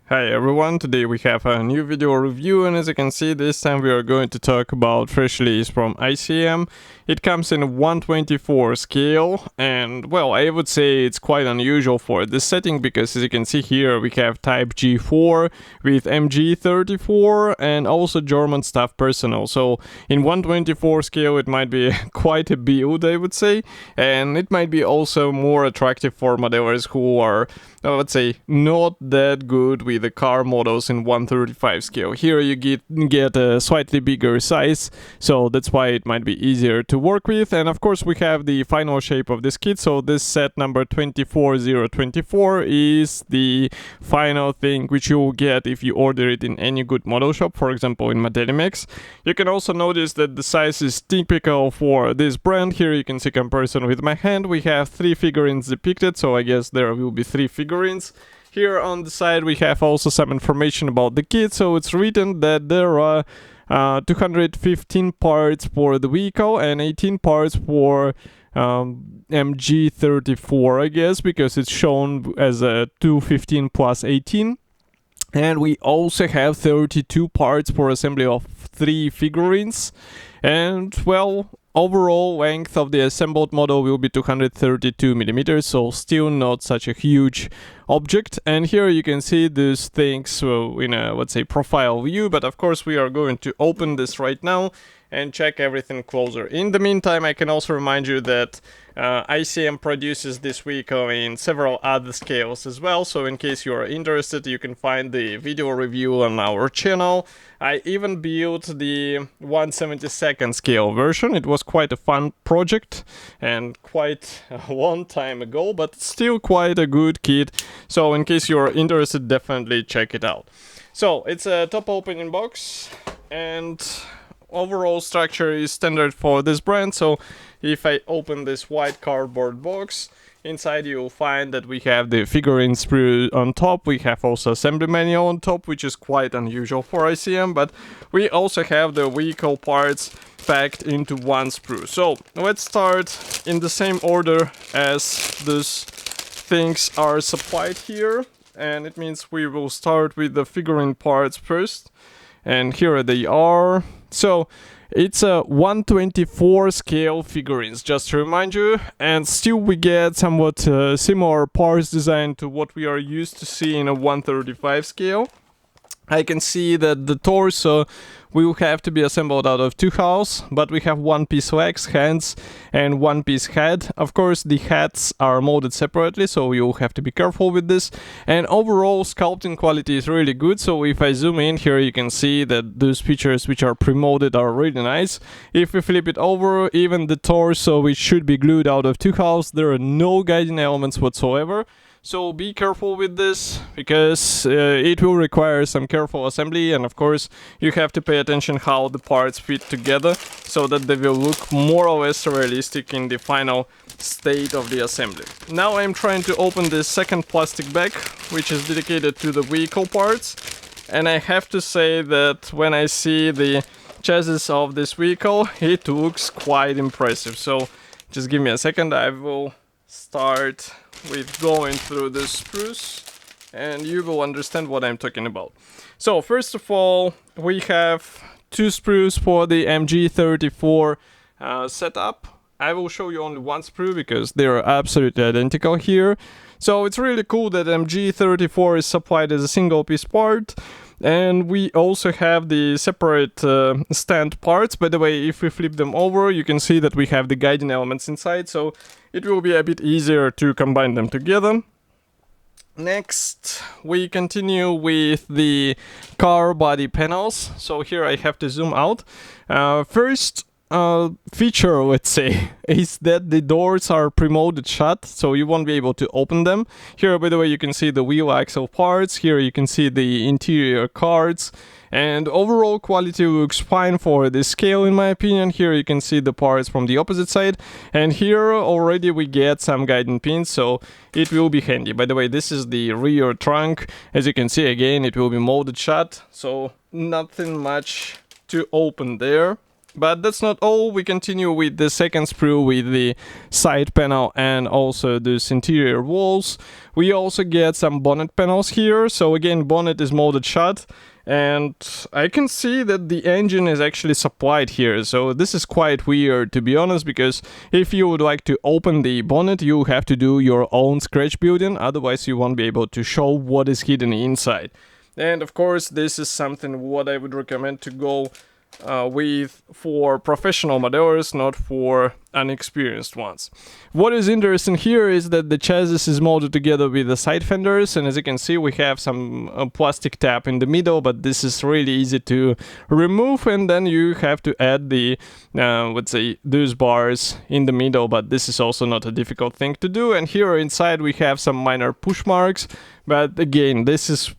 Hi everyone, today we have a new video review, and as you can see, this time we are going to talk about fresh release from ICM. It comes in 1/24 scale, and well, I would say it's quite unusual for this setting because as you can see here we have type G4 with MG34 and also German staff personnel. So in 1/24 scale it might be quite a build, I would say, and it might be also more attractive for modelers who are, I would say, not that good with the car models in 1/35 scale. Here you get a slightly bigger size, so that's why it might be easier to work with. And of course we have the final shape of this kit, so this set number 24024 is the final thing which you will get if you order it in any good model shop, for example in Matelimex. You can also notice that the size is typical for this brand. Here you can see comparison with my hand. We have 3 figurines depicted, so I guess there will be 3 figurines. Here on the side we have also some information about the kit, so it's written that there are 215 parts for the vehicle and 18 parts for MG34, I guess, because it's shown as a 215 plus 18. And we also have 32 parts for assembly of 3 figurines. And well, overall length of the assembled model will be 232 millimeters, so still not such a huge object. And here you can see these things in a, let's say, profile view, but of course we are going to open this right now and check everything closer. In the meantime, I can also remind you that ICM produces this vehicle in several other scales as well, so in case you are interested, you can find the video review on our channel. I even built the 1/72 scale version. It was quite a fun project and quite a long time ago, but still quite a good kit, so in case you are interested, definitely check it out. So it's a top opening box, and overall structure is standard for this brand. So if I open this white cardboard box, inside you'll find that we have the figurine sprue on top. We have also assembly manual on top, which is quite unusual for ICM, but we also have the vehicle parts packed into one sprue. So let's start in the same order as these things are supplied here, and it means we will start with the figurine parts first, and here they are. So it's a 1/24 scale figurines, just to remind you, and still we get somewhat similar parts design to what we are used to see in a 1/35 scale. I can see that the torso will have to be assembled out of 2 halves, but we have 1 piece legs, hands, and 1 piece head. Of course, the heads are molded separately, so you'll have to be careful with this. And overall, sculpting quality is really good, so if I zoom in here, you can see that those features which are pre-molded are really nice. If we flip it over, even the torso, which should be glued out of 2 halves, there are no guiding elements whatsoever. So be careful with this, because it will require some careful assembly, and of course you have to pay attention how the parts fit together so that they will look more or less realistic in the final state of the assembly. Now I'm trying to open this second plastic bag, which is dedicated to the vehicle parts, and I have to say that when I see the chassis of this vehicle, it looks quite impressive. So just give me a second, I will start with going through the sprues and you will understand what I'm talking about. So first of all, we have 2 sprues for the MG34 setup. I will show you only 1 sprue because they are absolutely identical here. So it's really cool that MG34 is supplied as a single piece part. And we also have the separate stand parts. By the way, if we flip them over, you can see that we have the guiding elements inside, so it will be a bit easier to combine them together. Next, we continue with the car body panels. So here I have to zoom out. First feature, let's say, is that the doors are pre-molded shut, so you won't be able to open them. Here, by the way, you can see the wheel axle parts. Here you can see the interior cards, and overall quality looks fine for this scale in my opinion. Here you can see the parts from the opposite side, and here already we get some guiding pins, so it will be handy. By the way, this is the rear trunk. As you can see, again, it will be molded shut, so nothing much to open there. But that's not all. We continue with the second sprue with the side panel and also these interior walls. We also get some bonnet panels here. So again, bonnet is molded shut. And I can see that the engine is actually supplied here, so this is quite weird, to be honest, because if you would like to open the bonnet, you have to do your own scratch building, otherwise you won't be able to show what is hidden inside. And of course, this is something what I would recommend to go with for professional modelers, not for unexperienced ones. What is interesting here is that the chassis is molded together with the side fenders, and as you can see we have some plastic tab in the middle, but this is really easy to remove, and then you have to add the let's say those bars in the middle, but this is also not a difficult thing to do. And here inside we have some minor push marks, but again, this is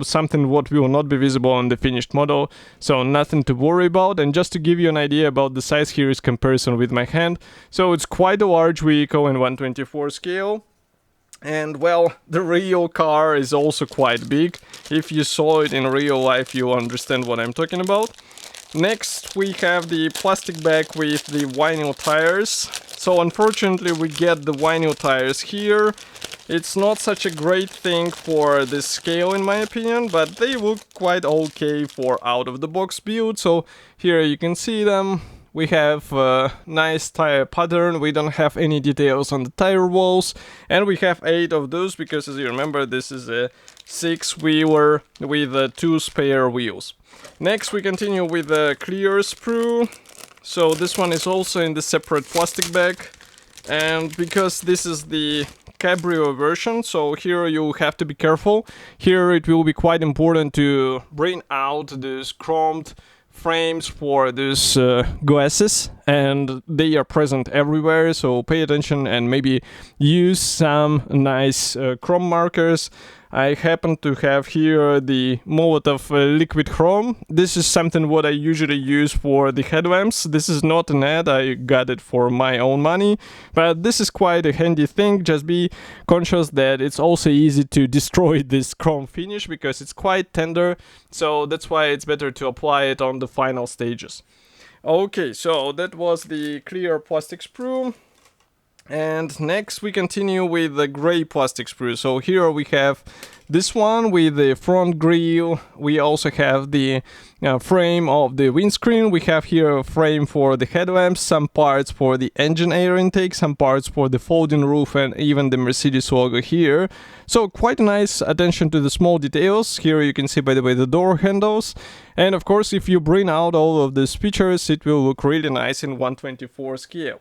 something what will not be visible on the finished model, so nothing to worry about. And just to give you an idea about the size, here is comparison with my hand. So it's quite a large vehicle in 1/24 scale. And well, the real car is also quite big. If you saw it in real life, you understand what I'm talking about. Next, we have the plastic bag with the vinyl tires. So unfortunately, we get the vinyl tires here. It's not such a great thing for this scale in my opinion, but they look quite okay for out-of-the-box build. So here you can see them. We have a nice tire pattern, we don't have any details on the tire walls, and we have 8 of those because, as you remember, this is a 6-wheeler with 2 spare wheels. Next we continue with the clear sprue. So this one is also in the separate plastic bag, and because this is the Cabrio version, so here you have to be careful. Here it will be quite important to bring out these chromed frames for these glasses, and they are present everywhere, so pay attention and maybe use some nice chrome markers. I happen to have here the Molotov liquid chrome. This is something what I usually use for the headlamps. This is not an ad, I got it for my own money, but this is quite a handy thing. Just be conscious that it's also easy to destroy this chrome finish because it's quite tender, so that's why it's better to apply it on the final stages. Okay, so that was the clear plastic sprue. And next we continue with the gray plastic sprue. So here we have this one with the front grille. We also have the frame of the windscreen. We have here a frame for the headlamps, some parts for the engine air intake, some parts for the folding roof, and even the Mercedes logo here. So quite a nice attention to the small details. Here you can see, by the way, the door handles. And of course, if you bring out all of these features, it will look really nice in 1/24 scale.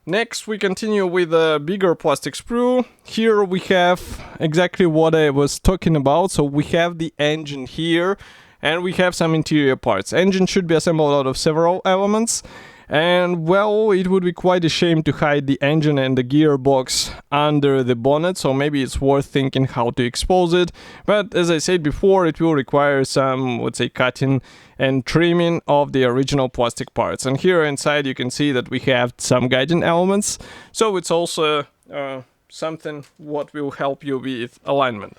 Next we continue with a bigger plastic sprue. Here we have exactly what I was talking about. So we have the engine here and we have some interior parts. Engine should be assembled out of several elements, and well, it would be quite a shame to hide the engine and the gearbox under the bonnet, so maybe it's worth thinking how to expose it. But as I said before, it will require some, let's say, cutting and trimming of the original plastic parts. And here inside you can see that we have some guiding elements, so it's also something what will help you with alignment.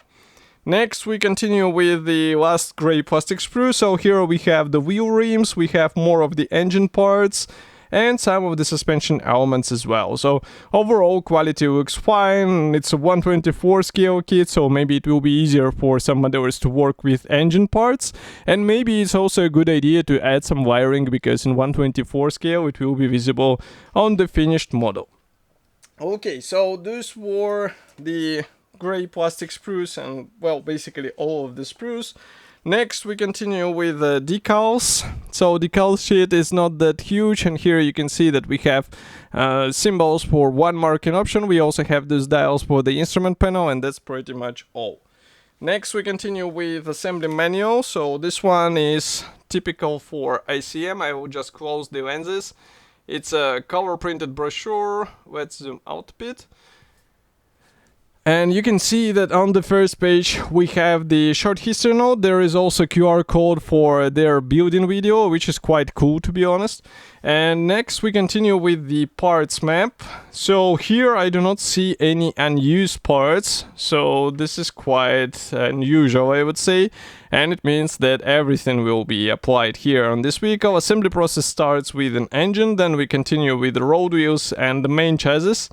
Next we continue with the last gray plastic sprue. So here we have the wheel rims, we have more of the engine parts, and some of the suspension elements as well. So overall quality looks fine. It's a 1/24 scale kit, so maybe it will be easier for some modelers to work with engine parts. And maybe it's also a good idea to add some wiring, because in 1/24 scale it will be visible on the finished model. Okay, so those were the gray plastic sprues and, well, basically all of the sprues. Next we continue with decals. So decal sheet is not that huge, and here you can see that we have symbols for one marking option. We also have these dials for the instrument panel, and that's pretty much all. Next we continue with assembly manual. So this one is typical for ICM. I will just close the lenses. It's a color printed brochure. Let's zoom out a bit. And you can see that on the first page we have the short history note. There is also QR code for their building video, which is quite cool, to be honest. And next we continue with the parts map. So here I do not see any unused parts, so this is quite unusual, I would say, and it means that everything will be applied here on this vehicle. Assembly process starts with an engine, then we continue with the road wheels and the main chassis.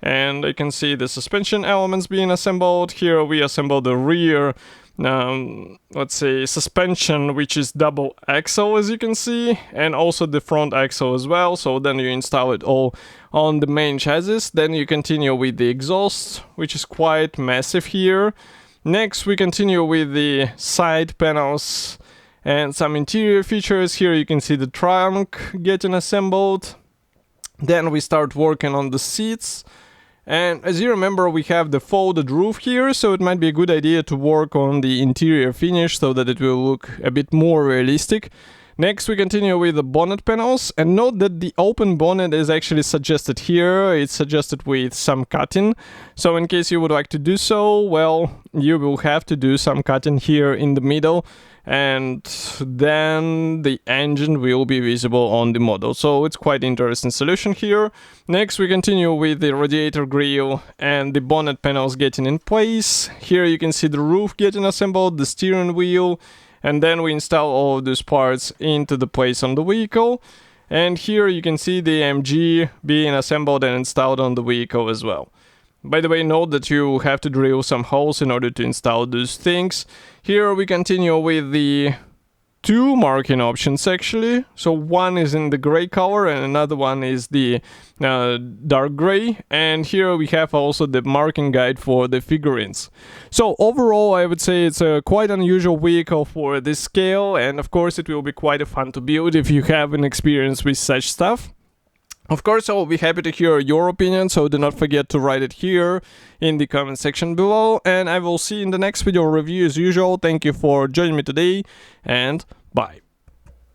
And I can see the suspension elements being assembled. Here we assemble the rear, let's say, suspension, which is double axle, as you can see, and also the front axle as well. So then you install it all on the main chassis. Then you continue with the exhaust, which is quite massive here. Next we continue with the side panels and some interior features. Here you can see the trunk getting assembled. Then we start working on the seats. And as you remember, we have the folded roof here, so it might be a good idea to work on the interior finish so that it will look a bit more realistic. Next we continue with the bonnet panels, and note that the open bonnet is actually suggested here. It's suggested with some cutting, so in case you would like to do so, well, you will have to do some cutting here in the middle, and then the engine will be visible on the model. So it's quite interesting solution here. Next we continue with the radiator grille and the bonnet panels getting in place. Here you can see the roof getting assembled, the steering wheel, and then we install all of these parts into the place on the vehicle. And here you can see the AMG being assembled and installed on the vehicle as well. By the way, note that you have to drill some holes in order to install those things. Here we continue with the two marking options actually. So one is in the gray color and another one is the dark gray. And here we have also the marking guide for the figurines. So overall I would say it's a quite unusual vehicle for this scale, and of course it will be quite fun to build if you have an experience with such stuff. Of course, I will be happy to hear your opinion, so do not forget to write it here in the comment section below, and I will see you in the next video review as usual. Thank you for joining me today, and bye.